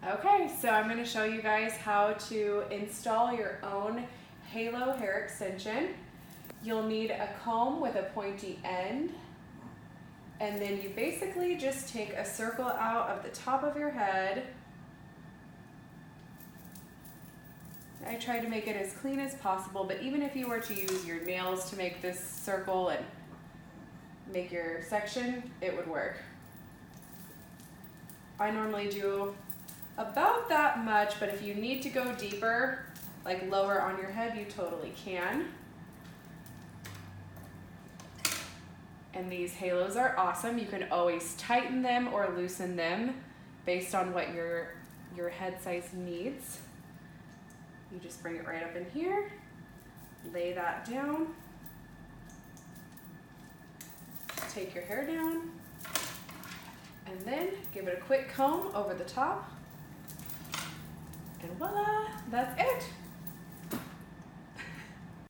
Okay, so I'm going to show you guys how to install your own halo hair extension. You'll need a comb with a pointy end, and then you basically just take a circle out of the top of your head. I tried to make it as clean as possible, but even if you were to use your nails to make this circle and make your section, it would work. I normally do about that much, but if you need to go deeper, like lower on your head, you totally can. And these halos are awesome. You can always tighten them or loosen them based on what your head size needs. You just bring it right up in here, lay that down, take your hair down, and then give it a quick comb over the top. And voila, that's it.